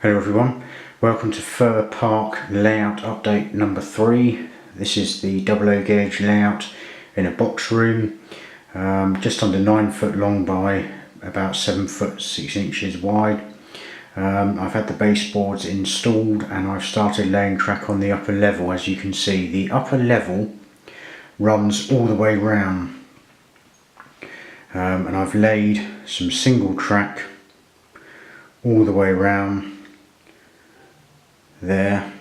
Hello everyone, welcome to Fir Park Layout update number 3. This is the double O gauge layout in a box room, just under 9 foot long by about 7 foot 6 inches wide. I've had the baseboards installed and I've started laying track on the upper level. As you can see, the upper level runs all the way round, and I've laid some single track all the way around there.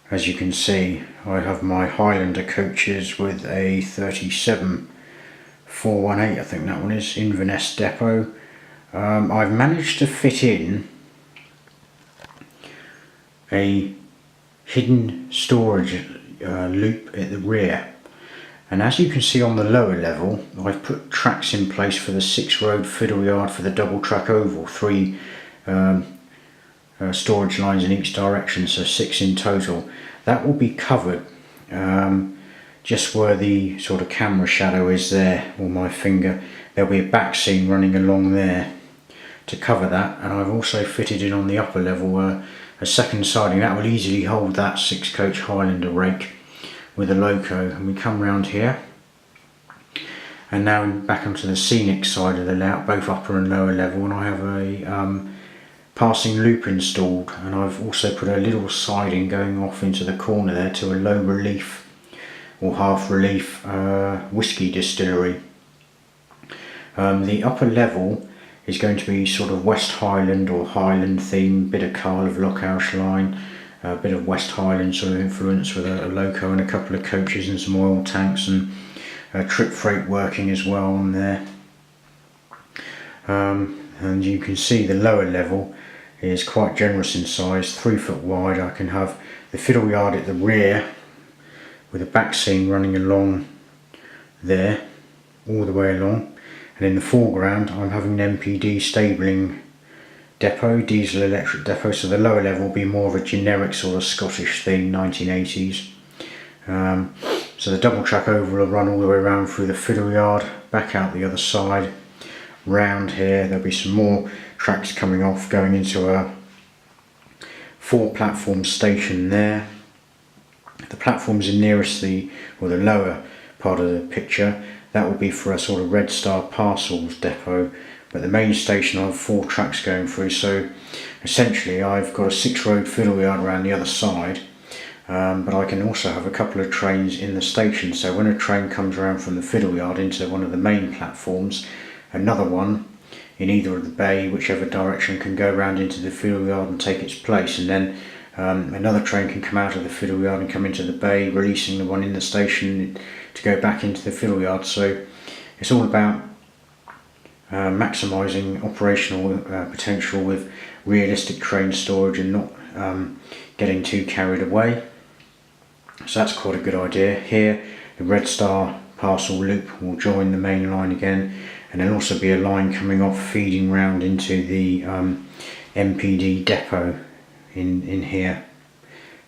As you can see, I have my Highlander coaches with a 37418, I think that one is, Inverness depot. I've managed to fit in a hidden storage loop at the rear, and as you can see on the lower level, I've put tracks in place for the 6-road fiddle yard for the double track oval, 3 storage lines in each direction, so 6 in total. That will be covered just where the sort of camera shadow is there, or my finger. There'll be a back seam running along there to cover that, and I've also fitted in on the upper level a second siding that will easily hold that 6-coach Highlander rake with a loco. And we come round here, and now back onto the scenic side of the layout, both upper and lower level, and I have a passing loop installed, and I've also put a little siding going off into the corner there to a low relief or half relief whiskey distillery. The upper level is going to be sort of West Highland or Highland theme, bit of Carl of Lockhouse line, a bit of West Highland sort of influence with a loco and a couple of coaches and some oil tanks and trip freight working as well on there. And you can see the lower level is quite generous in size, 3 foot wide. I can have the fiddle yard at the rear with a back seam running along there all the way along, and in the foreground I'm having an MPD stabling depot, diesel electric depot, so the lower level will be more of a generic sort of Scottish theme, 1980s. So the double track oval will run all the way around through the fiddle yard, back out the other side, round here. There'll be some more tracks coming off going into a 4-platform station there. The platforms in nearest the lower part of the picture, that will be for a sort of Red Star parcels depot, but the main station I have 4 tracks going through, so essentially I've got a 6-road fiddle yard around the other side, but I can also have a couple of trains in the station, so when a train comes around from the fiddle yard into one of the main platforms, another one in either of the bay, whichever direction, can go around into the fiddle yard and take its place, and then another train can come out of the fiddle yard and come into the bay, releasing the one in the station to go back into the fiddle yard. So it's all about maximising operational potential with realistic train storage and not getting too carried away. So that's quite a good idea. Here the Red Star parcel loop will join the main line again, and there'll also be a line coming off feeding round into the MPD depot in here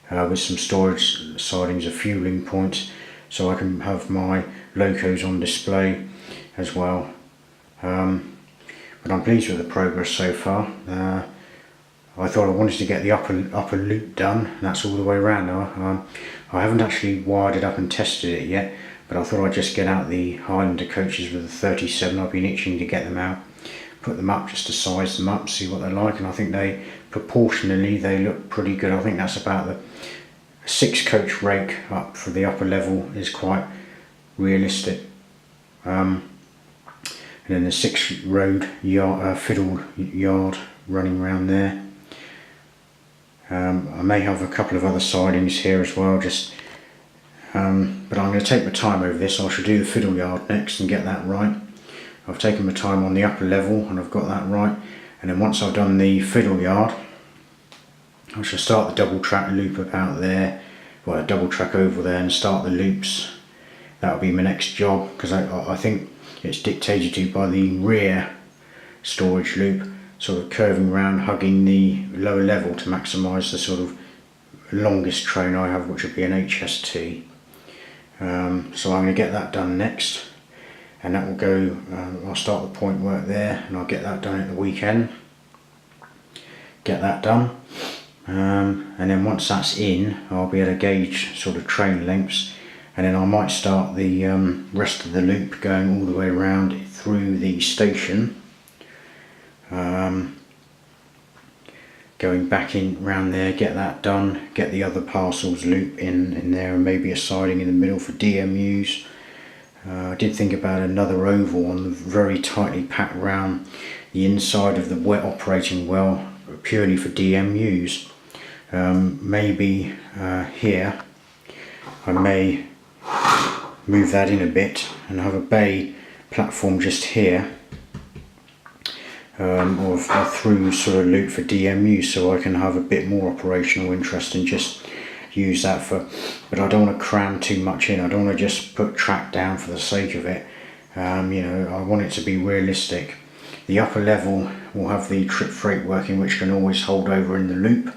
with some storage sidings, a fueling point, so I can have my locos on display as well. But I'm pleased with the progress so far. I thought I wanted to get the upper loop done, and that's all the way around now. I haven't actually wired it up and tested it yet, but I thought I'd just get out the Highlander coaches with the 37. I've been itching to get them out, put them up just to size them up, see what they're like, and I think they proportionally they look pretty good. I think that's about the 6-coach rake up for the upper level is quite realistic. And then the 6-road yard, fiddle yard running around there. I may have a couple of other sidings here as well, just but I'm going to take my time over this. I shall do the fiddle yard next and get that right. I've taken my time on the upper level and I've got that right, and then once I've done the fiddle yard, I shall start the double track loop about there, well, a double track oval there, and start the loops. That'll be my next job, because I think it's dictated to by the rear storage loop sort of curving around, hugging the lower level to maximise the sort of longest train I have, which would be an HST. So I'm going to get that done next, and that will go, I'll start the point work there and I'll get that done at the weekend, get that done, and then once that's in I'll be able to gauge sort of train lengths, and then I might start the rest of the loop going all the way around through the station, going back in round there, get that done, get the other parcels loop in there, and maybe a siding in the middle for DMUs. I did think about another oval on the very tightly packed round the inside of the wet operating well, purely for DMUs. Maybe here I may move that in a bit and have a bay platform just here, or a through sort of loop for DMU, so I can have a bit more operational interest and just use that for, but I don't want to cram too much in. I don't want to just put track down for the sake of it. You know, I want it to be realistic. The upper level will have the trip freight working, which can always hold over in the loop,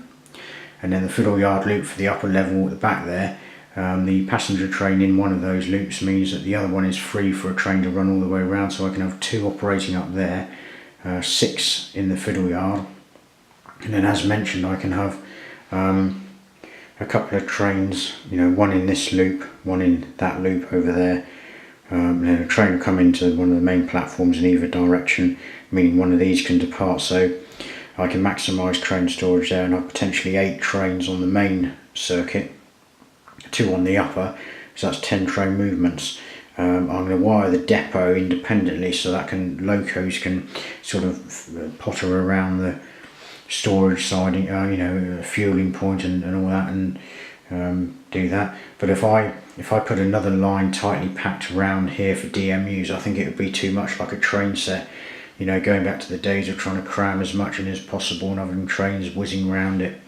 and then the fiddle yard loop for the upper level at the back there. The passenger train in one of those loops means that the other one is free for a train to run all the way around, so I can have 2 operating up there, 6 in the fiddle yard, and then as mentioned I can have a couple of trains, you know, one in this loop, one in that loop over there, and then a train will come into one of the main platforms in either direction, meaning one of these can depart, so I can maximise train storage there, and have potentially 8 trains on the main circuit, 2 on the upper, so that's 10 train movements. I'm going to wire the depot independently so that locos can sort of potter around the storage siding, you know, fueling point and all that, and do that. But if I put another line tightly packed around here for DMUs, I think it would be too much like a train set. You know, going back to the days of trying to cram as much in as possible and having trains whizzing around it,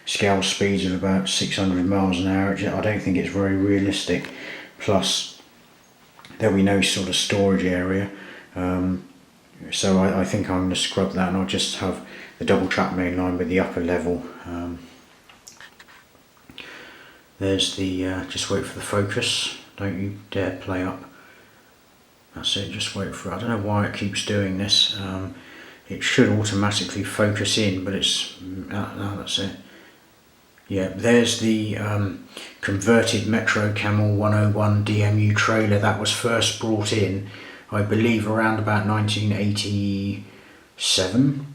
scale speeds of about 600 miles an hour. I don't think it's very realistic. Plus, there'll be no sort of storage area, so I think I'm going to scrub that, and I'll just have the double track main line with the upper level. There's the just wait for the focus, don't you dare play up. That's it, just wait for it. I don't know why it keeps doing this. It should automatically focus in, but it's no, that's it. Yeah, there's the converted Metro Camel 101 DMU trailer that was first brought in, I believe, around about 1987.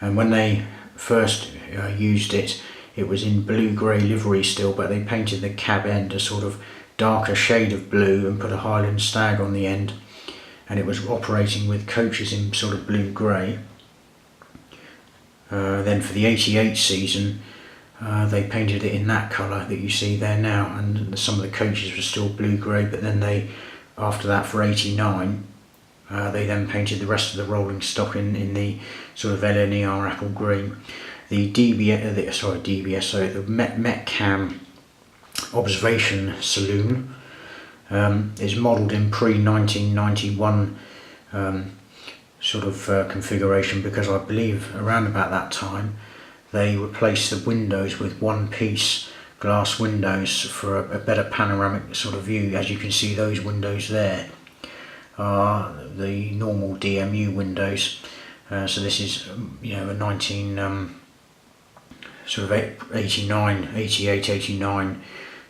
And when they first used it, it was in blue-grey livery still, but they painted the cab end a sort of darker shade of blue and put a Highland stag on the end. And it was operating with coaches in sort of blue-grey. Then for the 88 season, they painted it in that colour that you see there now, and some of the coaches were still blue-grey, but then they, after that for 89, they then painted the rest of the rolling stock in the sort of LNER apple green. The the Metcam observation saloon is modelled in pre-1991 sort of configuration, because I believe around about that time they replaced the windows with one-piece glass windows for a better panoramic sort of view. As you can see, those windows there are the normal DMU windows. So this is, you know, a 88, 89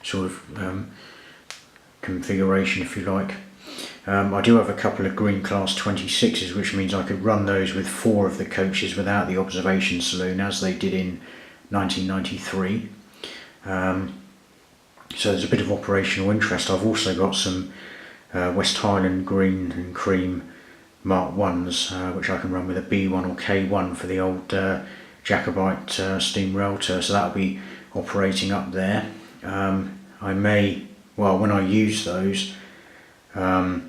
sort of configuration, if you like. I do have a couple of green class 26s, which means I could run those with 4 of the coaches without the observation saloon, as they did in 1993. So there's a bit of operational interest. I've also got some West Highland green and cream Mark 1s, which I can run with a B1 or K1 for the old Jacobite steam rail tour, so that'll be operating up there. I may, well, when I use those, I'll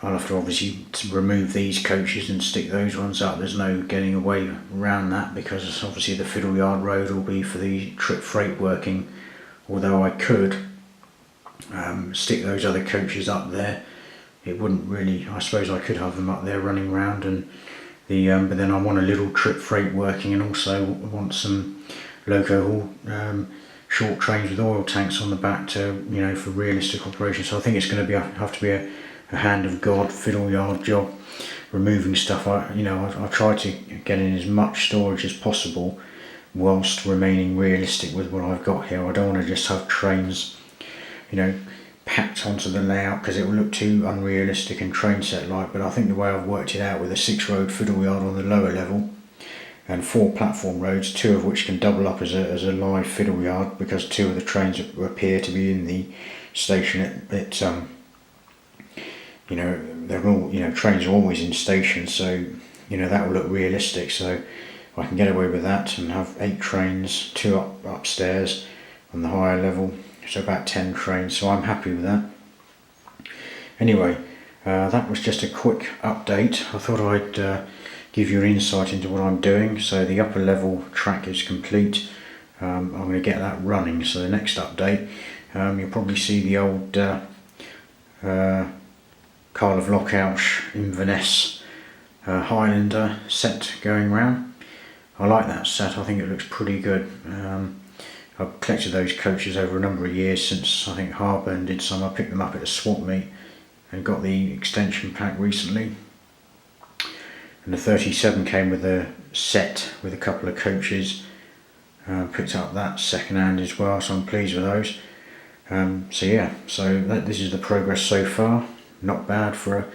have to obviously remove these coaches and stick those ones up. There's no getting away around that, because obviously the Fiddle Yard Road will be for the trip freight working, although I could stick those other coaches up there. It wouldn't really, I suppose I could have them up there running around, and the but then I want a little trip freight working, and also want some loco short trains with oil tanks on the back to, you know, for realistic operation. So I think it's going to be have to be a a hand of God fiddle yard job, removing stuff. I try to get in as much storage as possible whilst remaining realistic with what I've got here. I don't want to just have trains, packed onto the layout, because it will look too unrealistic and train set like. But I think the way I've worked it out, with a 6-road fiddle yard on the lower level and 4 platform roads, 2 of which can double up as a live fiddle yard, because 2 of the trains appear to be in the station. They're all, trains are always in station, so that will look realistic. So I can get away with that and have 8 trains, 2 upstairs on the higher level, so about 10 trains. So I'm happy with that. Anyway, that was just a quick update. I thought I'd give you an insight into what I'm doing. So the upper level track is complete. I'm going to get that running. So the next update, you'll probably see the old Carl of Lockouch Inverness Highlander set going round. I like that set. I think it looks pretty good. I've collected those coaches over a number of years, since I think Harburn did some. I picked them up at a swap meet and got the extension pack recently. And the 37 came with a set with a couple of coaches. Picked up that second hand as well, so I'm pleased with those. This is the progress so far. Not bad for a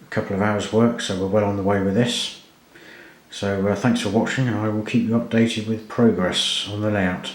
couple of hours work, so we're well on the way with this. So thanks for watching, and I will keep you updated with progress on the layout.